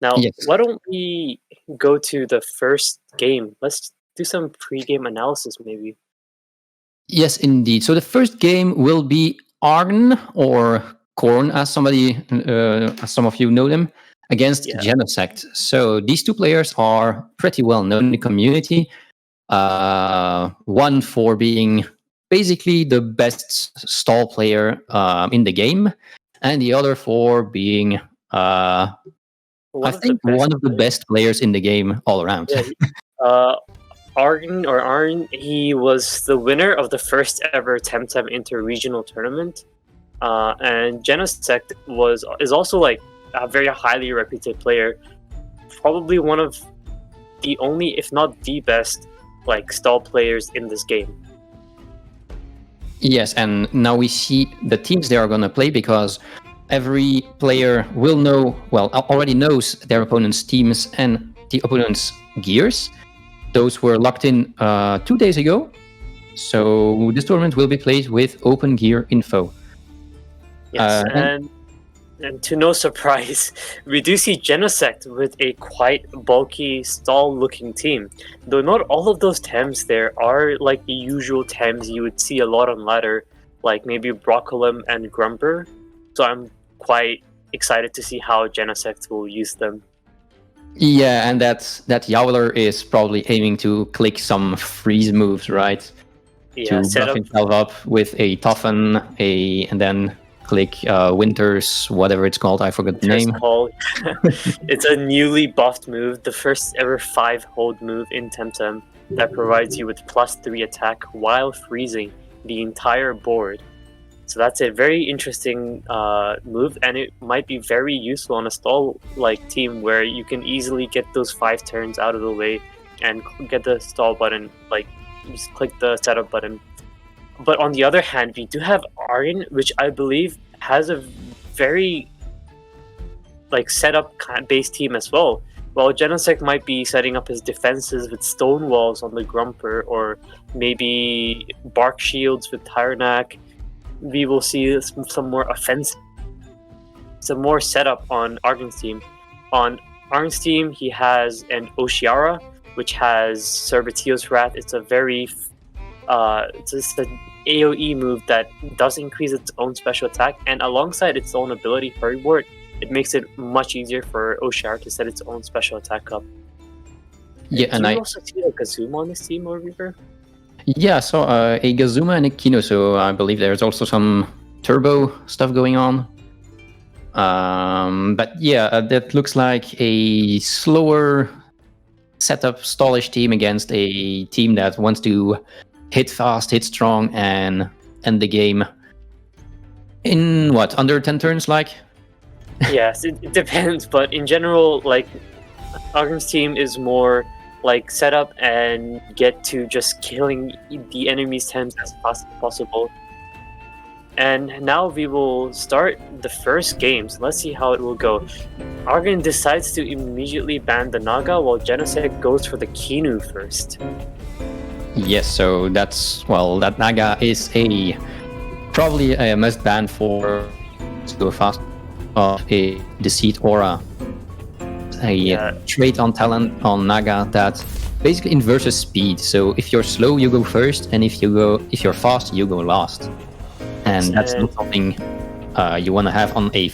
Now, Yes. why don't we go to the first game? Let's do some pre-game analysis, maybe. Yes, indeed. So the first game will be Arn or Korn, as some of you know them, against Yeah. Genosect. So these two players are pretty well known in the community. One for being basically the best stall player in the game, and the other for being, I One of the think, best one of the players. best players in the game all around. Yeah. Uh, Arn, he was the winner of the first ever Temtem Inter-Regional Tournament. And Genosect is also like a very highly reputed player. Probably one of the only, if not the best, like stall players in this game. Yes, and now we see the teams they are going to play, because every player will already knows their opponent's teams and the opponent's gears. Those were locked in 2 days ago. So this tournament will be played with open gear info. Yes, and to no surprise, we do see Genosect with a quite bulky, stall-looking team. Though not all of those Tems there are like the usual Tems you would see a lot on ladder, like maybe Broccolum and Grumper. So I'm quite excited to see how Genosect will use them. Yeah, and that Yowler is probably aiming to click some freeze moves, right? Yeah, to buff himself up with a Toughen, and then click Winter's, whatever it's called, I forgot the name. It's a newly buffed move, the first ever 5-hold move in Temtem that provides you with +3 attack while freezing the entire board. So that's a very interesting move, and it might be very useful on a stall-like team where you can easily get those 5 turns out of the way and get the stall button, like just click the setup button. But on the other hand, we do have Arn, which I believe has a very like setup based team as well. While Genosect might be setting up his defenses with stone walls on the Grumper, or maybe bark shields with Tyrannak, we will see some more offensive, some more setup on Argan's team. On Arn's team, he has an Oshiara, which has Cerbatios Wrath. It's a very it's just an AoE move that does increase its own special attack, and alongside its own ability Hurry Ward, it makes it much easier for Oshiara to set its own special attack up. Yeah, and I also see a Gazuma on this team, or Reaver? Yeah, so a Gazuma and a Kino, so I believe there's also some turbo stuff going on. But yeah, that looks like a slower setup, stallish team against a team that wants to hit fast, hit strong, and end the game in under 10 turns, like? Yes, it depends, but in general, like, Argan's team is more like set up and get to just killing the enemy's Tems as fast as possible. And now we will start the first game, so let's see how it will go. Argan decides to immediately ban the Naga, while Genosect goes for the Kinu first. Yes, so that Naga is probably a must ban for to go fast of a Deceit Aura. Trait on talent on Naga that basically inverses speed. So if you're slow, you go first, and if you're fast, you go last. And that's not something you want to have on a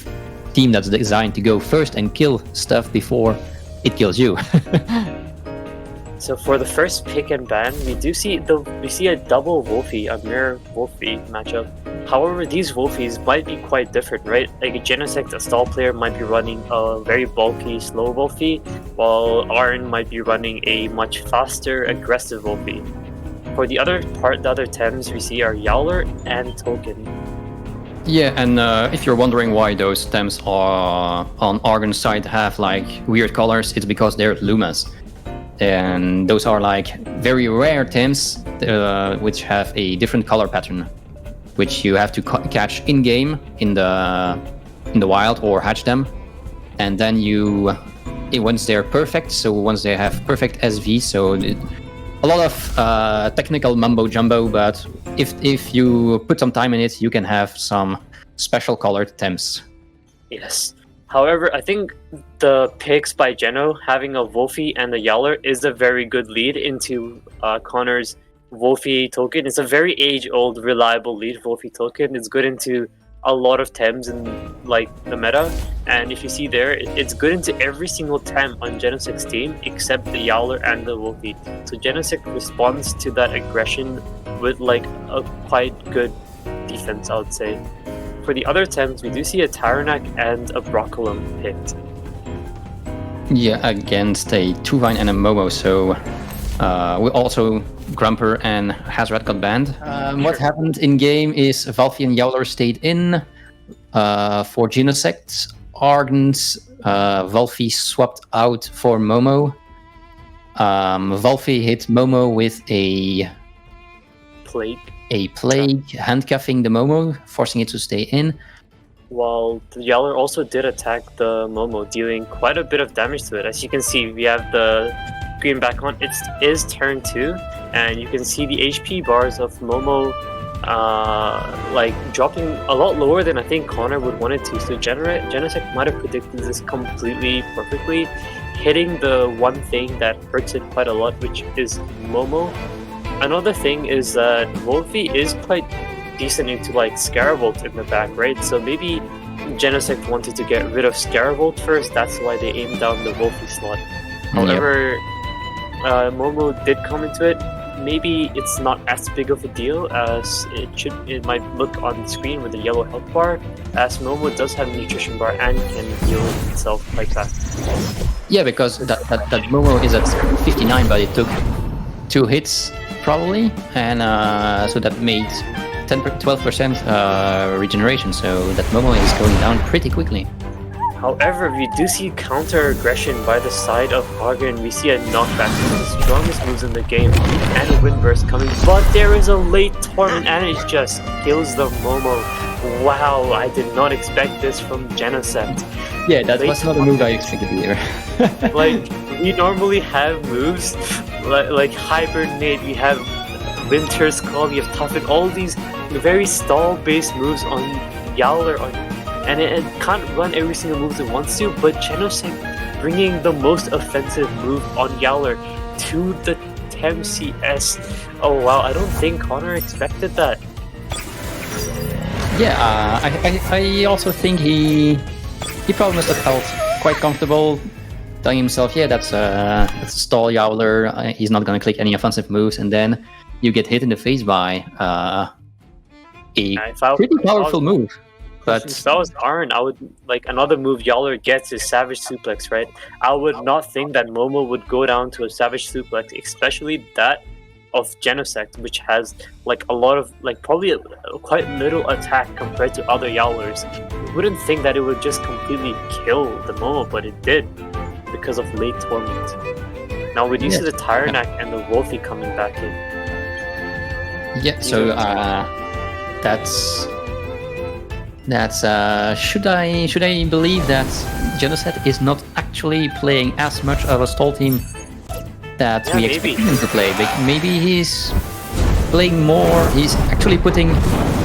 team that's designed to go first and kill stuff before it kills you. So for the first pick and ban, we see a double Wolfie, a mirror Wolfie matchup. However, these Wolfies might be quite different, right? Like a Genosect, a stall player, might be running a very bulky, slow Wolfie, while Arn might be running a much faster, aggressive Wolfie. For the other Tems we see are Yowler and Token. Yeah, and if you're wondering why those Tems are on Argan's side have like weird colors, it's because they're Lumas. And those are like very rare Tems which have a different color pattern, which you have to catch in game in the wild or hatch them, and then once they're perfect, so once they have perfect SV, so a lot of technical mumbo jumbo, but if you put some time in it, you can have some special colored Tems. Yes. However, I think the picks by Geno having a Wolfie and a Yowler is a very good lead into Connor's Wolfie token. It's a very age-old, reliable lead Wolfie token. It's good into a lot of Tems in like the meta, and if you see there, it's good into every single Tem on Genosect's team except the Yowler and the Wolfie. So Genosect responds to that aggression with like a quite good defense, I would say. For the other Tems, we do see a Tyrannac and a Broccolum picked. Yeah, against a Tuvine and a Momo, so we also Grumper and Hazrat got banned. What happened in game is Valfi and Yowler stayed in for Genosect. Argons, Valfi swapped out for Momo. Valfi hit Momo with a plague, handcuffing the Momo, forcing it to stay in. While the Yowler also did attack the Momo, dealing quite a bit of damage to it. As you can see, we have the screen back on. It is turn 2, and you can see the HP bars of Momo like dropping a lot lower than I think Connor would want it to. So Genosect might have predicted this completely perfectly, hitting the one thing that hurts it quite a lot, which is Momo. Another thing is that Wolfie is quite decent into like Scaravolt in the back, right? So maybe Genosect wanted to get rid of Scaravolt first, that's why they aimed down the Wolfie slot. However, Momo did come into it. Maybe it's not as big of a deal as it might look on the screen with the yellow health bar, as Momo does have a nutrition bar and can heal itself like that. Yeah, because that Momo is at 59, but it took 2 hits probably, and so that made 12% regeneration, so that Momo is going down pretty quickly. However, we do see counter aggression by the side of Argon. We see a knockback, one of the strongest moves in the game, and a wind burst coming, but there is a late torment and it just kills the Momo. Wow, I did not expect this from Genosect. Yeah, that was not a move I expected either. Like, we normally have moves like Hibernate, we have Winter's Call, we have Toughen, all these very stall-based moves on Yowler, and it can't run every single move it wants to, but Genosect bringing the most offensive move on Yowler to the TemCS. Oh wow, I don't think Connor expected that. Yeah, I also think he probably must have felt quite comfortable telling himself, yeah, that's a stall Yowler, he's not going to click any offensive moves, and then you get hit in the face by a pretty powerful move. But if I was Arn, I would, like, another move Yowler gets is Savage Suplex, right? I would not think that Momo would go down to a Savage Suplex, especially that of Genosect, which has like a lot of, like, probably quite little attack compared to other Yowlers. You wouldn't think that it would just completely kill the Momo, but it did because of late torment. Now we do see the Tyrannac and the Wolfie coming back in. Yeah, so that's should I believe that Genosect is not actually playing as much of a stall team that we expect him to play? Maybe he's playing more, he's actually putting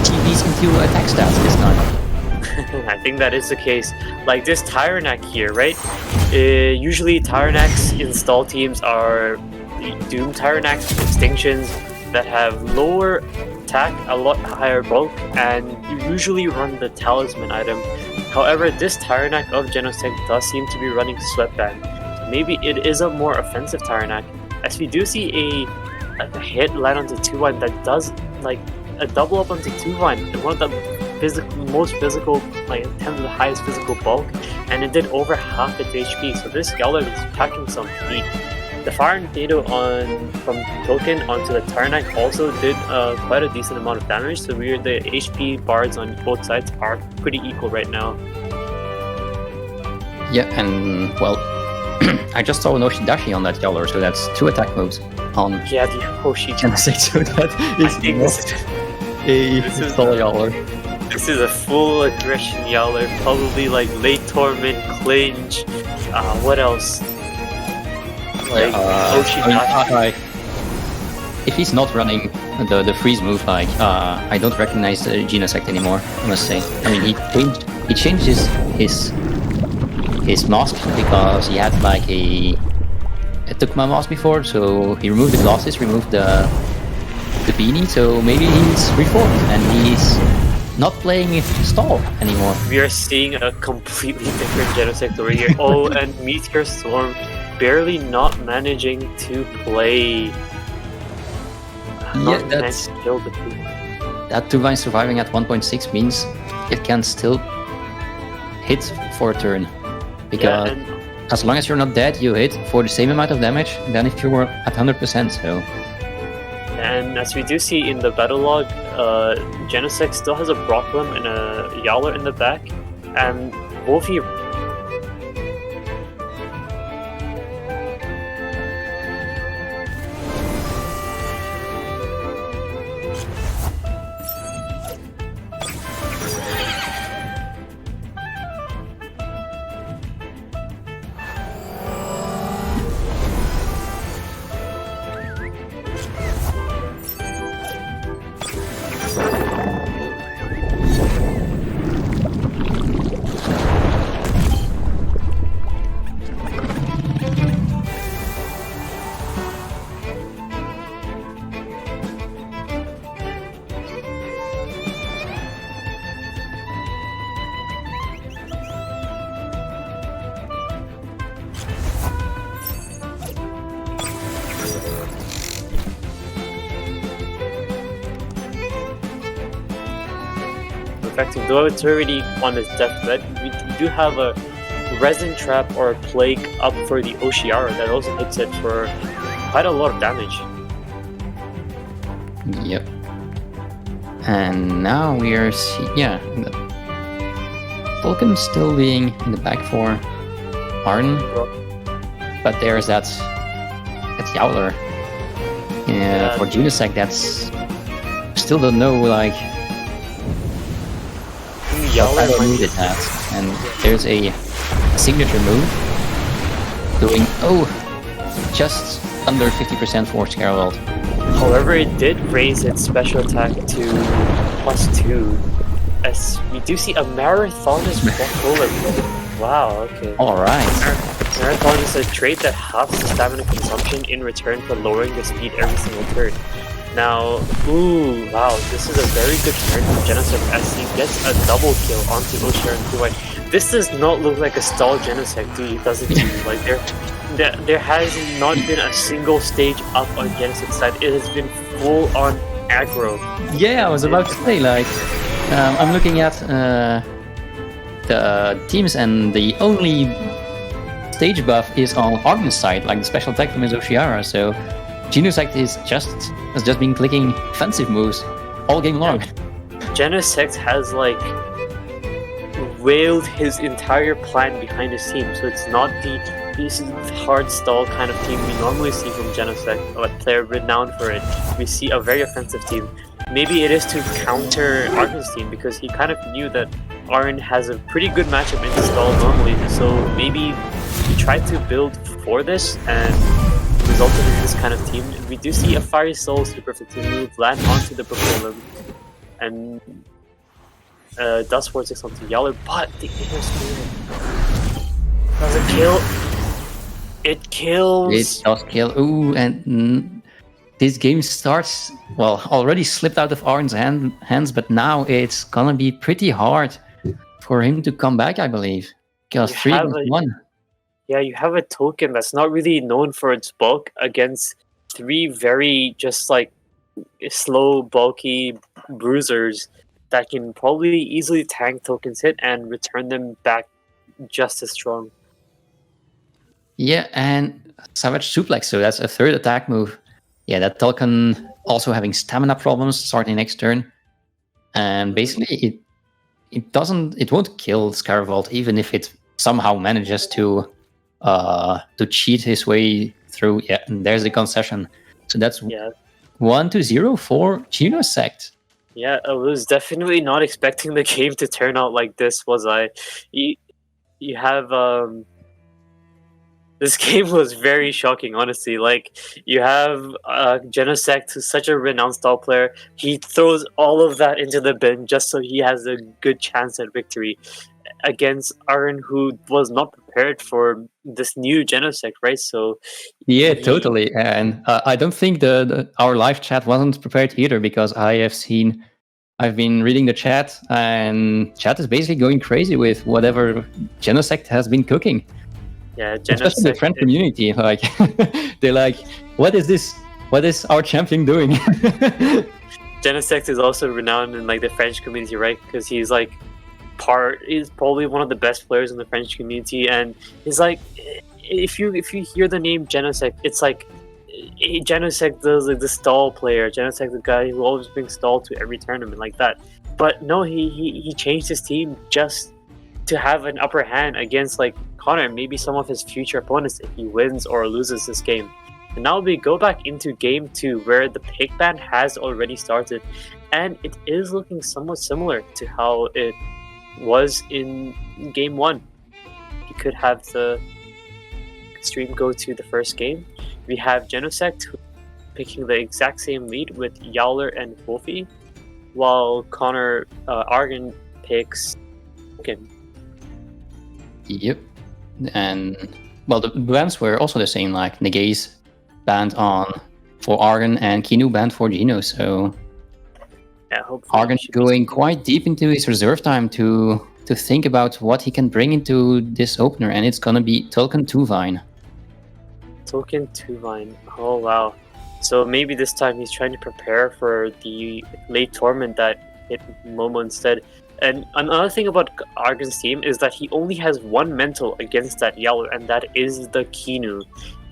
TVs into attack stats this time. I think that is the case. Like this Tyrannac here, right? Usually Tyrannacs in stall teams are Doom Tyrannacs, Extinctions, that have lower attack, a lot higher bulk, and you usually run the talisman item. However, this Tyrannac of Genosect does seem to be running Sweatband. So maybe it is a more offensive Tyrannac, as we do see a hit land onto 2-1 that does like a double up onto 2-1, and one of the most physical, like in terms of the highest physical bulk, and it did over half its HP. So this Yowler is packing some heat. The Fire and Tornado from Token onto the Tyrannac also did quite a decent amount of damage, so the HP bars on both sides are pretty equal right now. Yeah, and well, I just saw an Oshidashi on that Yowler, so that's 2 attack moves on the Oshidashi. So that is a stall Yowler. This is a full aggression Yowler, probably like late torment, clinch, what else? Like if he's not running the freeze move, like I don't recognize Genosect anymore, I must say. I mean, he changed his his mask because he had like a Tukma mask before, so he removed the glasses, removed the beanie, so maybe he's reformed and he's not playing stall anymore. We are seeing a completely different Genosect over here. Oh, and Meteor Storm barely not managing to play. Yeah, that Turbine surviving at 1.6 means it can still hit for a turn. Because as long as you're not dead, you hit for the same amount of damage than if you were at 100%. So. And as we do see in the battle log, Genosect still has a Brocklum and a Yowler in the back, and Wolfie. Effective, though it's already on his deathbed, we do have a Resin Trap or a Plague up for the Oshiara that also hits it for quite a lot of damage. Yep. And now we are Vulcan still being in the back for Arden, but there's that Yowler. Yeah, for Genosect, that's still don't know like Yowler what move it has, and there's a signature move doing just under 50% for Scaravolt. However, it did raise its special attack to +2, as we do see a Marathonist Brocklum. Wow, okay. Alright. Marathon is a trait that halves the stamina consumption in return for lowering the speed every single turn. Now, wow, this is a very good turn from Genosect as he gets a double kill onto Oshiara and Kuwait. This does not look like a stall Genosect, does it? Like there has not been a single stage up on Genosect's side. It has been full on aggro. Yeah, I was about to say, like, I'm looking at the teams, and the only stage buff is on Arden's side, like the special attack from his Oshiara, so Genosect has just been clicking offensive moves all game long. Genosect has like wailed his entire plan behind his team, so it's not this hard stall kind of team we normally see from Genosect, a player renowned for it. We see a very offensive team. Maybe it is to counter Arden's team because he kind of knew that Arden has a pretty good matchup in stall normally, so maybe he tried to build for this and resulted in this kind of team. We do see a Fiery Soul Super 15 move land onto the Brooklyn and Dust Ward 6 onto Yowler, but the Inner Spirit does it kill? It kills! It does kill. Ooh, and this game starts, well, already slipped out of Arden's hands, but now it's gonna be pretty hard for him to come back, I believe. Because 3-1. Yeah, you have a token that's not really known for its bulk against 3 very just like slow, bulky bruisers that can probably easily tank tokens hit and return them back just as strong. Yeah, and Savage Suplex, so that's a third attack move. Yeah, that token also having stamina problems starting next turn. And basically it won't kill Scaravolt even if it somehow manages to cheat his way through. Yeah, and there's the concession. So that's 1-0 for Genosect. Yeah, I was definitely not expecting the game to turn out like this, was I? You have this game was very shocking, honestly. Like, you have Genosect, who's such a renowned stall player. He throws all of that into the bin just so he has a good chance at victory. against Aaron, who was not prepared for this new Genosect, right? So yeah, totally. And I don't think our live chat wasn't prepared either, because I've been reading the chat, and chat is basically going crazy with whatever Genosect has been cooking. Yeah, especially the French community, like they're like, "What is this? What is our champion doing?" Genosect is also renowned in like the French community, right? Because he's probably one of the best players in the French community, and he's like, if you hear the name Genosect, it's like Genosect does like the stall player, Genosect the guy who always brings stall to every tournament like that. But no, he changed his team just to have an upper hand against like Connor, maybe some of his future opponents if he wins or loses this game. And now we go back into game 2, where the pick ban has already started, and it is looking somewhat similar to how it was in game 1. You could have the stream go to the first game. We have Genosect picking the exact same lead with Yowler and Wolfie, while Connor Argon picks Token. Yep. And well, the bans were also the same, like Negaze banned for Argon and Kinu banned for Geno, so yeah, hopefully Argon going quite deep into his reserve time to think about what he can bring into this opener, and it's gonna be Token 2 Vine. Token 2 Vine. Oh wow. So maybe this time he's trying to prepare for the late tournament that hit Momo instead. And another thing about Argon's team is that he only has one mental against that Yowler, and that is the Kinu.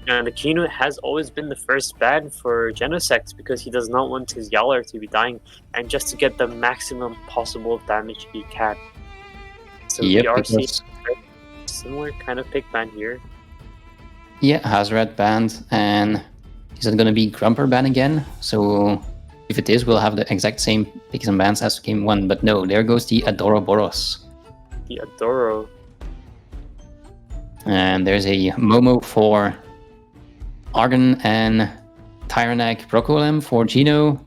And the Kinu has always been the first ban for Genosect because he does not want his Yowler to be dying, and just to get the maximum possible damage he can. So we are seeing a similar kind of pick ban here. Yeah, Hazrat banned, and is it going to be Grumper ban again? So if it is, we'll have the exact same picks and bans as game 1, but no, there goes the Adoroboros. The Adoro. And there's a Momo for Argon and Tyrannac Brocolem for Geno,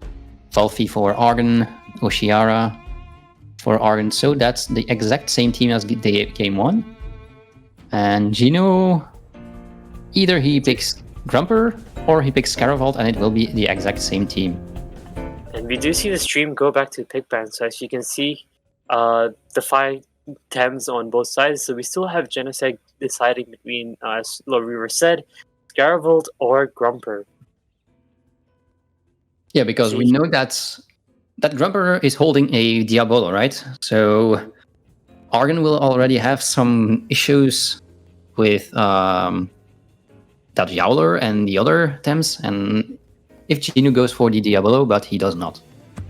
Valfi for Argon, Oshiara for Argon. So that's the exact same team as game 1. And Geno, either he picks Grumper or he picks Scaravolt, and it will be the exact same team. And we do see the stream go back to pick ban, so as you can see, the 5 Tems on both sides. So we still have Genosect deciding between, as Loriver said, Scaravolt or Grumper. Yeah, because we know that Grumper is holding a Diabolo, right? So Argon will already have some issues with that Yowler and the other Tems, and if Geno goes for the Diabolo, but he does not.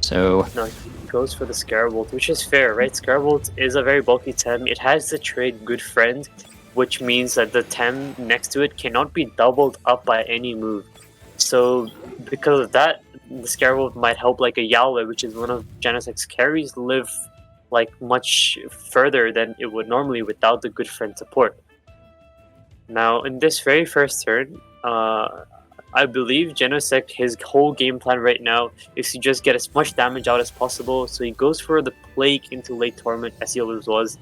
So no, he goes for the Scaravolt, which is fair, right? Scaravolt is a very bulky Tem. It has the trait Good Friend, which means that the Tem next to it cannot be doubled up by any move. So because of that, the Scaravolt might help like a Yowler, which is one of Genosect's carries, live like much further than it would normally without the Good Friend support. Now, in this very first turn, I believe Genosect, his whole game plan right now is to just get as much damage out as possible. So he goes for the Plague into late tournament as he always was.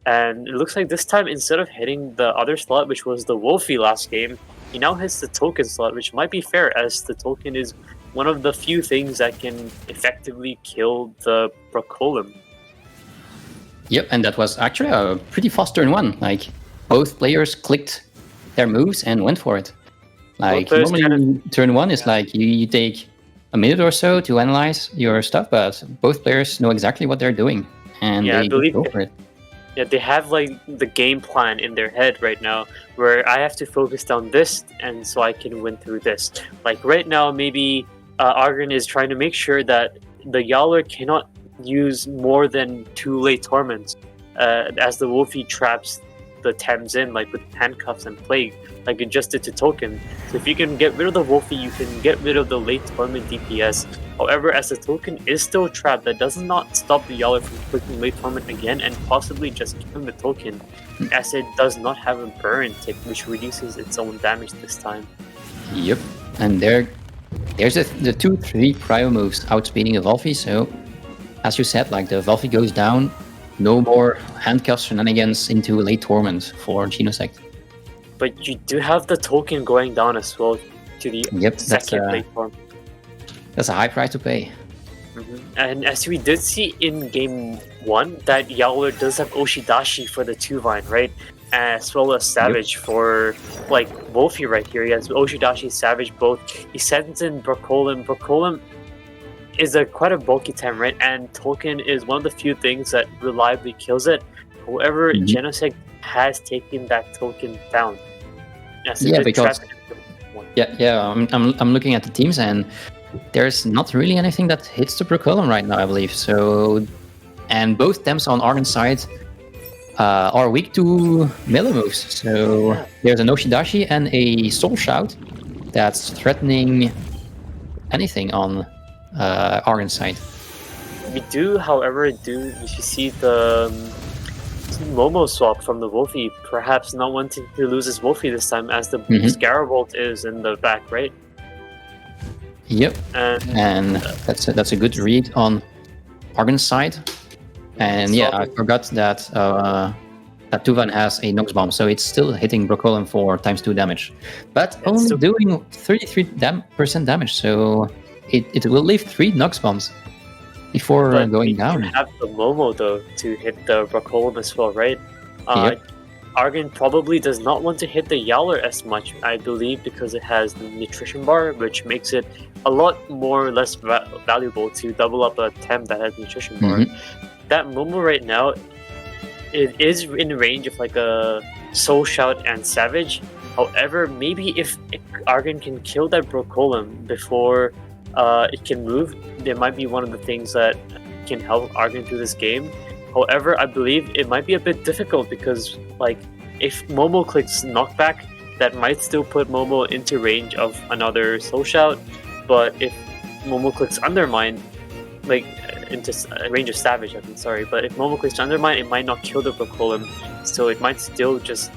And it looks like this time, instead of hitting the other slot, which was the Wolfie last game, he now hits the Token slot, which might be fair, as the Token is one of the few things that can effectively kill the Brocolem. Yep, and that was actually a pretty fast turn 1. Like, both players clicked their moves and went for it. Like, normally turn 1 is like you take a minute or so to analyze your stuff, but both players know exactly what they're doing, and they go for it. Yeah, they have like the game plan in their head right now, where I have to focus down this, and so I can win through this. Like right now, maybe Argon is trying to make sure that the Yowler cannot use more than 2 late torments, as the Wolfie traps the Tems in, like with handcuffs and Plague, like it just did to Token. So if you can get rid of the Wolfie, you can get rid of the late torment DPS. However, as the Token is still trapped, that does not stop the Yowler from clicking late torment again and possibly just killing the Token, as it does not have a burn tick, which reduces its own damage this time. Yep, and there's the 2-3 prio moves outspeeding the Wolfie. So as you said, like the Wolfie goes down, no more handcuff shenanigans into late torment for Genosect. But you do have the token going down as well to the Yep, second late form. That's a high price to pay. And as we did see in game 1, that Yowler does have Oshidashi for the 2-vine, right? As well as Savage for like Wolfie right here. He has Oshidashi, Savage both. He sends in Brocolum. Brocolum is quite a bulky Tem, right? And token is one of the few things that reliably kills it. However, Genosect has taken that token down. Because I'm looking at the teams and there's not really anything that hits the Brocolum right now, I believe. So, and both Temps on Argon side are weak to melee moves. So there's an Oshidashi and a Soul Shout that's threatening anything on Argon side. We do, however, you see the Momo swap from the Wolfie, perhaps not wanting to lose his Wolfie this time, as the Scarabolt is in the back, right? Yep, and that's a good read on Argon's side. And I forgot that that Tuvan has a Nox Bomb, so it's still hitting Brocolum for ×2 damage, but only doing 33% damage. So it will leave 3 Nox Bombs before going down. You have the Momo though to hit the Brocolum as well, right? Argon probably does not want to hit the Yowler as much, I believe, because it has the nutrition bar, which makes it a lot more less valuable to double up a Tem that has nutrition bar. That Momo right now, it is in range of like a Soul Shout and Savage. However, maybe if Argon can kill that Brocolum before it can move, there might be one of the things that can help Argon through this game. However, I believe it might be a bit difficult because, like, if Momo clicks Knockback, that might still put Momo into range of another Soul Shout. But if Momo clicks Undermine, like, into range of Savage, but if Momo clicks Undermine, it might not kill the Brocolum, so it might still just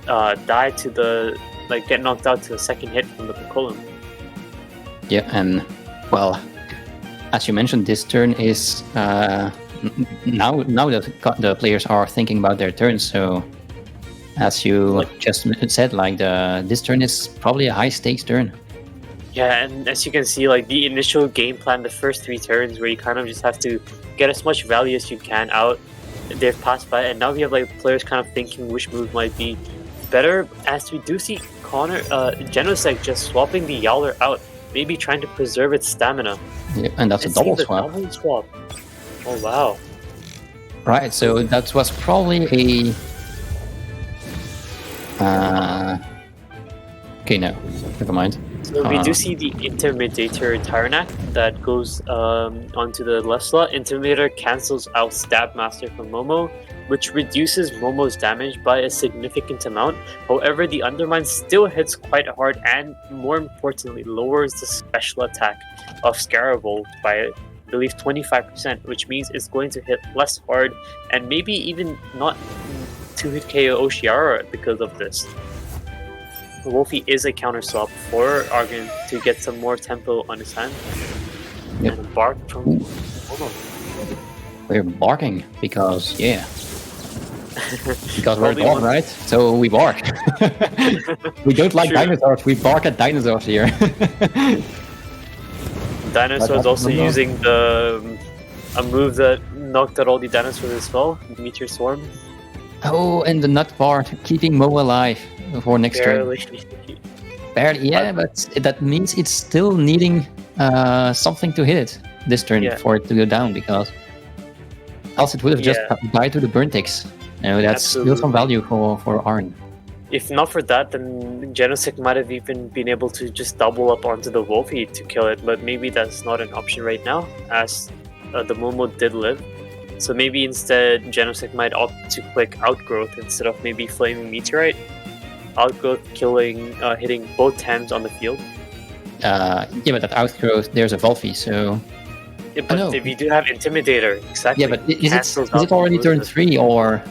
die to the, like, get knocked out to the second hit from the Brocolum. Yeah, and, well, as you mentioned, this turn is... now that the players are thinking about their turns, so as you just said, like this turn is probably a high stakes turn. Yeah, and as you can see, like the initial game plan, the first 3 turns where you kind of just have to get as much value as you can out, they've passed by, and now we have like players kind of thinking which move might be better, as we do see Genosect just swapping the Yowler out, maybe trying to preserve its stamina. Yeah, and that's a double swap. Double swap. Oh wow. Right, so that was probably a... okay, no, never mind. So we do see the Intimidator Tyrannac that goes onto the left slot. Intimidator cancels out Stab Master from Momo, which reduces Momo's damage by a significant amount. However, the Undermine still hits quite hard and, more importantly, lowers the special attack of Scarabolt by, I believe, 25%, which means it's going to hit less hard and maybe even not 2-hit KO Oshiara because of this. Wolfie is a counter swap for Argon to get some more tempo on his hand. Yep. And bark from Momo. We're barking because, because we're a dog, right? So we bark. We don't like dinosaurs, we bark at dinosaurs here. Dinosaurs also using a move that knocked out all the dinosaurs as well, Meteor Swarm. Oh, and the nut bar, keeping Momo alive for next turn. Barely, yeah, but that means it's still needing something to hit it this turn for it to go down, because else it would have just died to the burn ticks. That's still some value for Arn. If not for that, then Genosect might have even been able to just double up onto the Wolfie to kill it, but maybe that's not an option right now, as the Momo did live. So maybe instead Genosect might opt to click Outgrowth instead of maybe Flaming Meteorite. Outgrowth killing, hitting both Tems on the field. But that Outgrowth, there's a Wolfie, so... Yeah, but if you do have Intimidator, exactly. Yeah, but is it already turn 3, or...?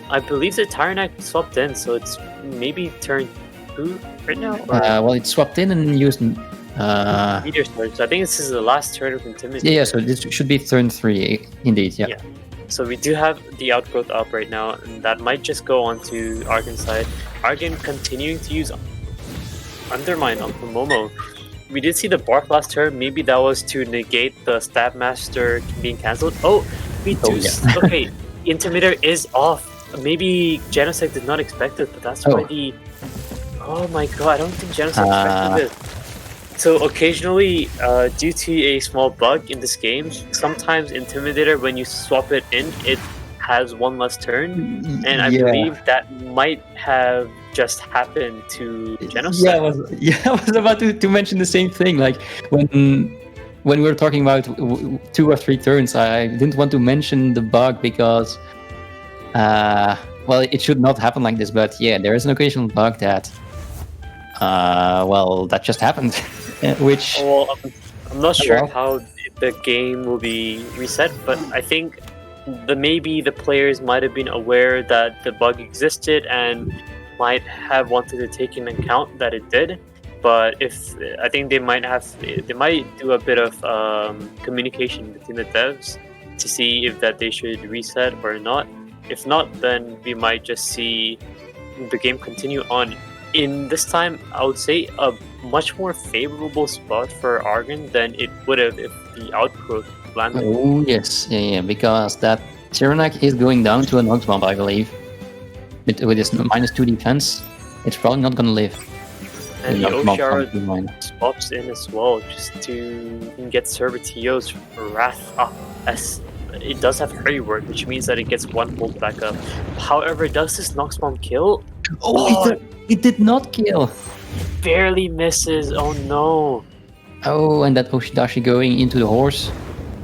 I believe the Tyrannac swapped in, so it's maybe turn 2 right now? Well, it swapped in and used... Meteor Sword, so I think this is the last turn of Intimidator. Yeah, so this should be turn 3, indeed, yeah. So we do have the outgrowth up right now, and that might just go on to Argon's side. Argon continuing to use Undermine on Momo. We did see the Bark last turn. Maybe that was to negate the Stab Master being cancelled. Oh, we do. Okay, Intimidator is off. Maybe Genosect did not expect it, but that's why the. Oh my god, I don't think Genosect expected this. So occasionally, due to a small bug in this game, sometimes Intimidator, when you swap it in, it has one less turn, and I believe that might have just happened to Genosect. I was about to mention the same thing. Like when we were talking about 2 or 3 turns, I didn't want to mention the bug because, well, it should not happen like this. But yeah, there is an occasional bug that, well, that just happened. Which well, I'm not sure how the game will be reset, but I think maybe the players might have been aware that the bug existed and might have wanted to take into account that it did. But I think they might do a bit of communication between the devs to see if that they should reset or not. If not, then we might just see the game continue on. In this time, I would say a much more favorable spot for Argon than it would have if the outgrowth landed. Oh yes, yeah, because that Tyrannac is going down to a Nox Bomb, I believe. With his -2 defense, it's probably not gonna live. And the Oshiara swaps in as well, just to get Cervatio's Wrath up, as it does have Hurry Word, which means that it gets 1 hold back up. However, does this Nox Bomb kill? Oh, it did not kill. Barely misses. Oh no. Oh, and that Oshidashi going into the horse.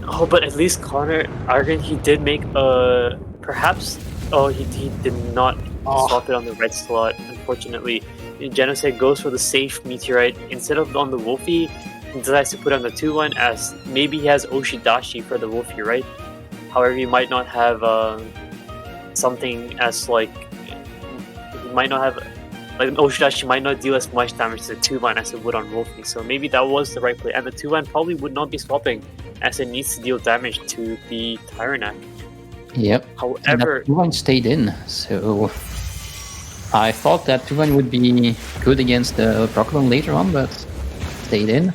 Oh, but at least Connor Argon, he did make perhaps. Oh, he did not swap it on the red slot. Unfortunately, Genosect goes for the safe Meteorite instead of on the Wolfie. He decides to put on the 2-1 as maybe he has Oshidashi for the Wolfie, right? However, he might not have something as like. He might not have. Like Oshidashi might not deal as much damage to the 2-1 as it would on Wolfie, so maybe that was the right play. And the 2-1 probably would not be swapping, as it needs to deal damage to the Tyrannac. Yep. However, 2-1 stayed in, so I thought that 2-1 would be good against the Proclone later on, but stayed in.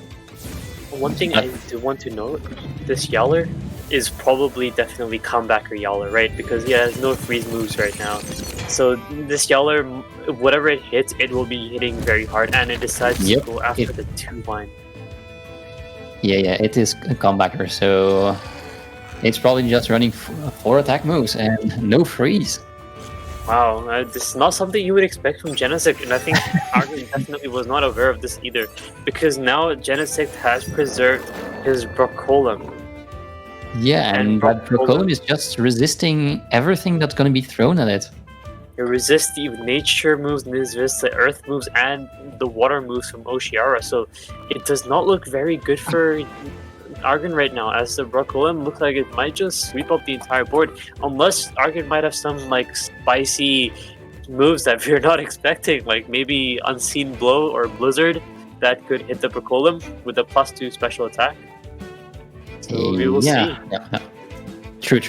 One thing I do want to note, this Yowler is probably definitely comebacker Yowler, right? Because he has no freeze moves right now. So this Yowler, whatever it hits, it will be hitting very hard, and it decides to go after the 2-1. Yeah, it is a comebacker, so it's probably just running 4 attack moves and no freeze. Wow, this is not something you would expect from Genosect, and I think Argon definitely was not aware of this either, because now Genosect has preserved his Brocolum. Yeah, and that Brocolum is just resisting everything that's going to be thrown at it. It resists the nature moves, it resists the earth moves, and the water moves from Oshiara, so it does not look very good for Argon right now, as the Brocolum looks like it might just sweep up the entire board, unless Argon might have some like spicy moves that we're not expecting, like maybe Unseen Blow or Blizzard that could hit the Brocolum with a +2 special attack. So we will see. Yeah. True.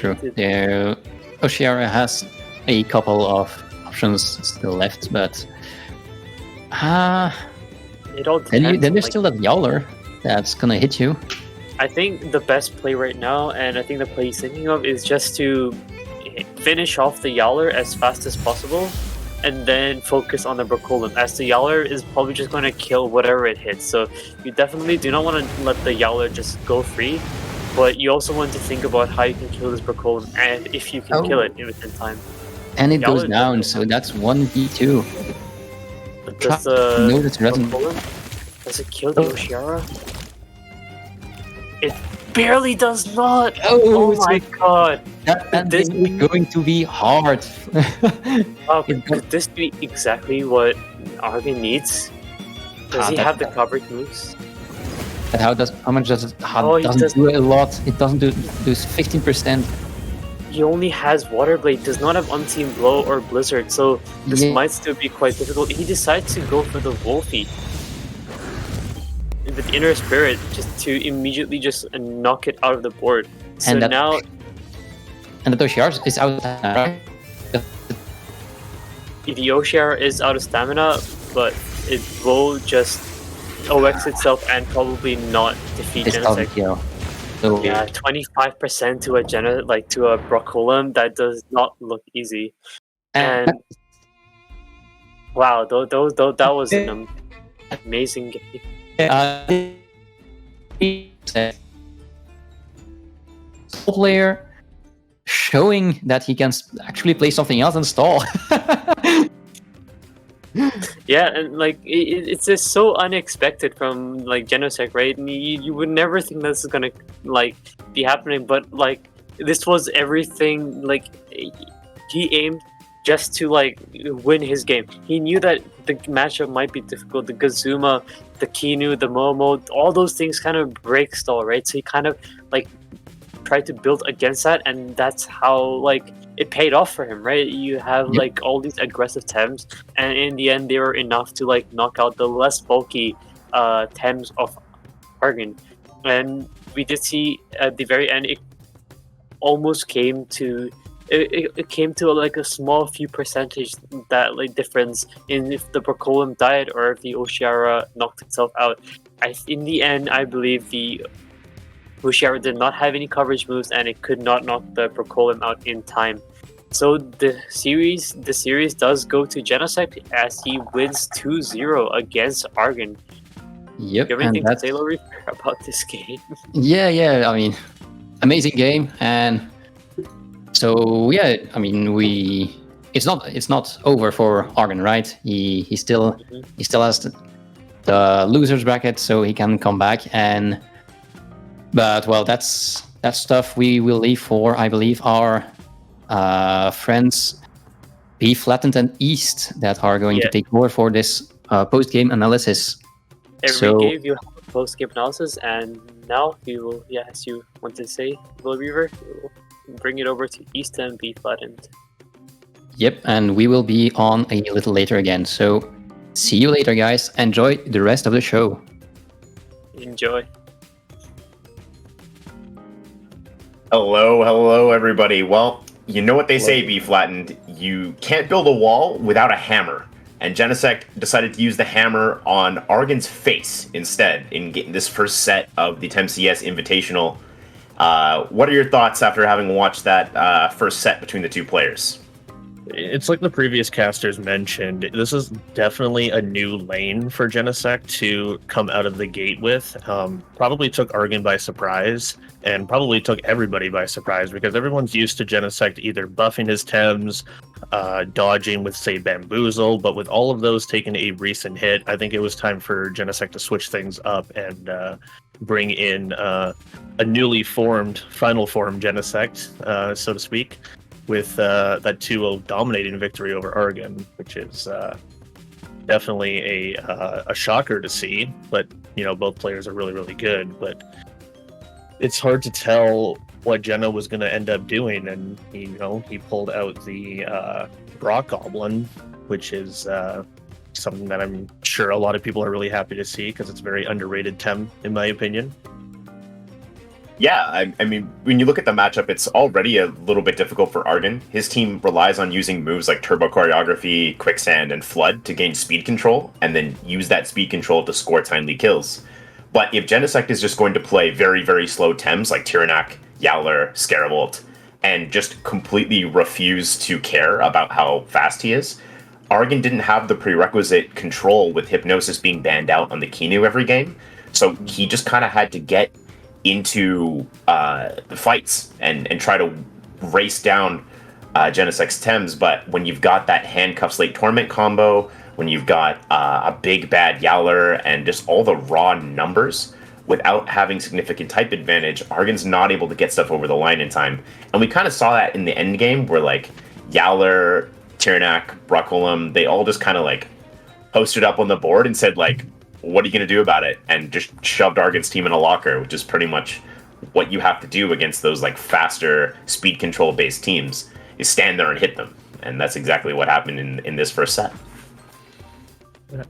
Oshiara has a couple of options still left, but it all depends. Then there's still that Yowler that's gonna hit you. I think the best play right now, and I think the play he's thinking of, is just to finish off the Yowler as fast as possible, and then focus on the Brocolum, as the Yowler is probably just going to kill whatever it hits. So you definitely do not want to let the Yowler just go free, but you also want to think about how you can kill this Brocolum, and if you can kill it within time. And it goes down, so that's 1v2. But does does it kill the Oshiara? It barely does not! Oh my god! That is going to be hard. Could this be exactly what Argon needs? Does he have the coverage moves? But how much does it? Doesn't do a lot. It doesn't do 15%. He only has Water Blade, does not have Unseen Blow or Blizzard, so this might still be quite difficult. He decides to go for the Wolfie with Inner Spirit, just to immediately just knock it out of the board. So now And the Toshiar is out, right? The Oshiara is out of stamina, but it will just OX itself and probably not defeat It's out of Genosect. kill. So Yeah, 25% to a to a Brocolum, that does not look easy. And wow, that was an amazing game. Player showing that he can actually play something else and stall. Yeah, and like it's just so unexpected from like Genosect, right? And you would never think this is gonna like be happening, but like this was everything. Like he aimed just to like win his game. He knew that the matchup might be difficult. The Gazuma, the Kinu, the Momo, all those things kind of break stall, right? So he kind of like tried to build against that, and that's how like it paid off for him, right? You have like all these aggressive Tems, and in the end, they were enough to like knock out the less bulky Tems of Argon. And we did see at the very end, it almost came to it came to like a small few percentage that like difference in if the Brocolum died or if the Oshiara knocked itself out. In the end, I believe the Oshiara did not have any coverage moves, and it could not knock the Brocolum out in time. So the series does go to Genosect as he wins 2-0 against Argon. Yep. Do you have anything to say, Laurie, about this game? Yeah. I mean, amazing game, and so yeah. I mean, it's not over for Argon, right? He still has the losers bracket, so he can come back and. But well, that's stuff we will leave for, I believe, our friends B Flattened and East that are going to take over for this post-game analysis. Every game you have a post-game analysis, and now we will, as you want to say, Will Reaver, we'll bring it over to East and B Flattened. Yep, and we will be on a little later again. So see you later, guys. Enjoy the rest of the show. Enjoy. Hello, everybody. Well, you know what they say, B Flattened. You can't build a wall without a hammer. And Genosect decided to use the hammer on Argon's face instead in getting this first set of the TemCS Invitational. What are your thoughts after having watched that first set between the two players? It's like the previous casters mentioned, this is definitely a new lane for Genosect to come out of the gate with. Probably took Argon by surprise, and probably took everybody by surprise, because everyone's used to Genosect either buffing his Tems, dodging with, say, Bamboozle, but with all of those taking a recent hit, I think it was time for Genosect to switch things up and bring in a newly formed, final form Genosect, so to speak, with that 2-0 dominating victory over Argon, which is definitely a shocker to see. But both players are really, really good. But it's hard to tell what Geno was going to end up doing, and he pulled out the Brock Goblin, which is something that I'm sure a lot of people are really happy to see, because it's a very underrated Tem, in my opinion. Yeah, I mean, when you look at the matchup, it's already a little bit difficult for Argon. His team relies on using moves like Turbo Choreography, Quicksand, and Flood to gain speed control, and then use that speed control to score timely kills. But if Genosect is just going to play very, very slow Tems like Tyrannak, Yowler, Scarabolt, and just completely refuse to care about how fast he is, Argon didn't have the prerequisite control with Hypnosis being banned out on the Kinu every game, so he just kind of had to get into the fights and try to race down Genosect's Tems. But when you've got that Handcuffs Late Torment combo, when you've got a big bad Yowler and just all the raw numbers, without having significant type advantage, Argon's not able to get stuff over the line in time. And we kind of saw that in the end game, where like Yowler, Tyrannak, Brocolum, they all just kind of like posted up on the board and said like, what are you going to do about it? And just shoved Argon's team in a locker, which is pretty much what you have to do against those like faster speed control based teams, is stand there and hit them. And that's exactly what happened in this first set.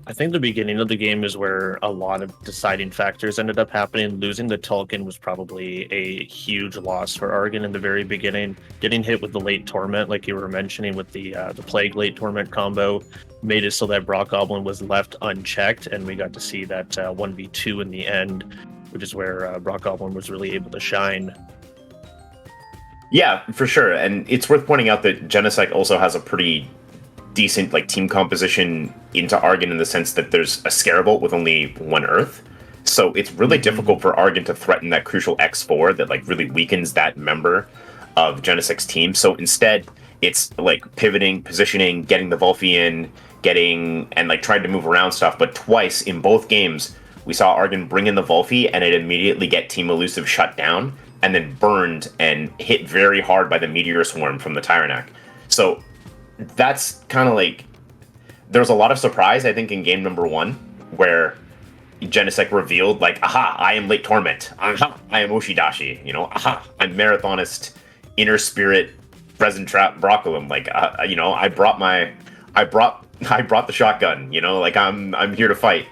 I think the beginning of the game is where a lot of deciding factors ended up happening. Losing the Tulkun was probably a huge loss for Argon in the very beginning. Getting hit with the late torment, like you were mentioning, with the plague late torment combo, made it so that Brock Goblin was left unchecked, and we got to see that 1v2 in the end, which is where Brock Goblin was really able to shine. Yeah, for sure. And it's worth pointing out that Genosect also has a pretty decent like team composition into Argon in the sense that there's a Scarable with only one Earth. So it's really difficult for Argon to threaten that crucial X4 that like really weakens that member of Genosect's team. So instead, it's like pivoting, positioning, getting the Volphy in, and like trying to move around stuff. But twice in both games, we saw Argon bring in the Volphy and it immediately get Team Elusive shut down and then burned and hit very hard by the Meteor Swarm from the Tyrannak. So that's kind of like, there was a lot of surprise, I think, in game number 1, where Genosect revealed, like, aha, I am Late Torment. Aha, I am Oshidashi. You know, aha, I'm Marathonist, Inner Spirit, Present Trap, Broccolum. Like, you know, I brought the shotgun. You know, like I'm here to fight.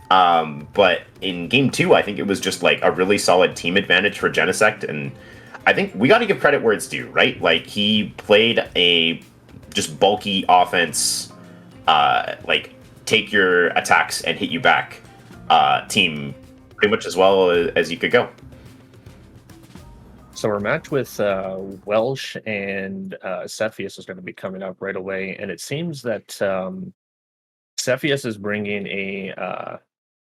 But in game 2, I think it was just like a really solid team advantage for Genosect, and I think we got to give credit where it's due, right? Like he played a just bulky offense, like take your attacks and hit you back team pretty much as well as you could go. So our match with Welsh and Cepheus is going to be coming up right away, and it seems that Cepheus is bringing a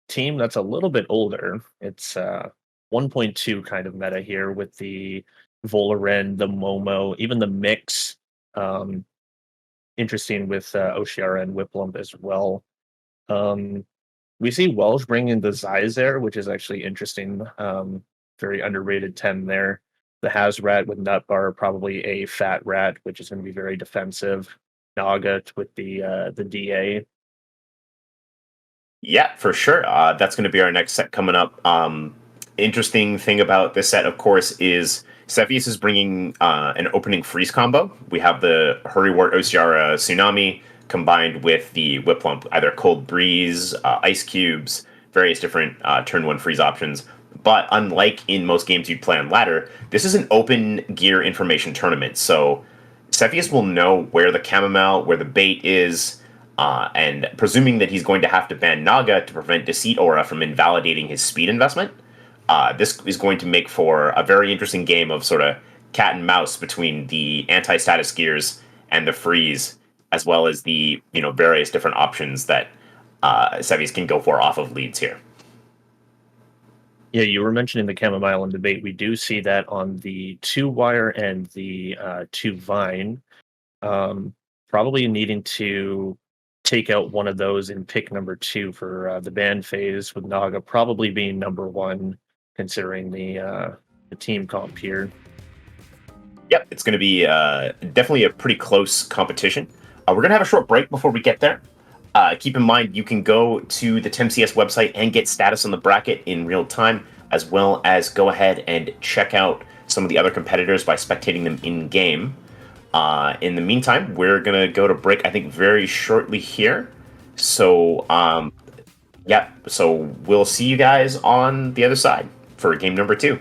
team that's a little bit older. It's 1.2 kind of meta here with the Volaren, the Momo, even the mix. Interesting with Oshiara and Whiplump as well. We see Welsh bringing the Zyzer, which is actually interesting. Very underrated 10 there. The Hazrat with Nutbar, probably a Fat Rat, which is going to be very defensive. Naga with the DA. Yeah, for sure. That's going to be our next set coming up. Interesting thing about this set, of course, is Cepheus is bringing an opening freeze combo. We have the Hurrywart Osiara Tsunami combined with the Whiplump, either Cold Breeze, Ice Cubes, various different turn 1 freeze options. But unlike in most games you'd play on ladder, this is an open gear information tournament. So Cepheus will know where the Chamomile, where the bait is, and presuming that he's going to have to ban Naga to prevent Deceit Aura from invalidating his speed investment, this is going to make for a very interesting game of sort of cat and mouse between the anti-status gears and the freeze, as well as the various different options that Cepheus can go for off of leads here. Yeah, you were mentioning the Chamomile and debate. We do see that on the 2-wire and the 2-vine. Probably needing to take out one of those and pick number 2 for the ban phase, with Naga probably being number 1, considering the team comp here. Yep, it's going to be definitely a pretty close competition. We're going to have a short break before we get there. Keep in mind, you can go to the TemCS website and get status on the bracket in real time, as well as go ahead and check out some of the other competitors by spectating them in-game. In the meantime, we're going to go to break, I think, very shortly here. So, so we'll see you guys on the other side for game number 2.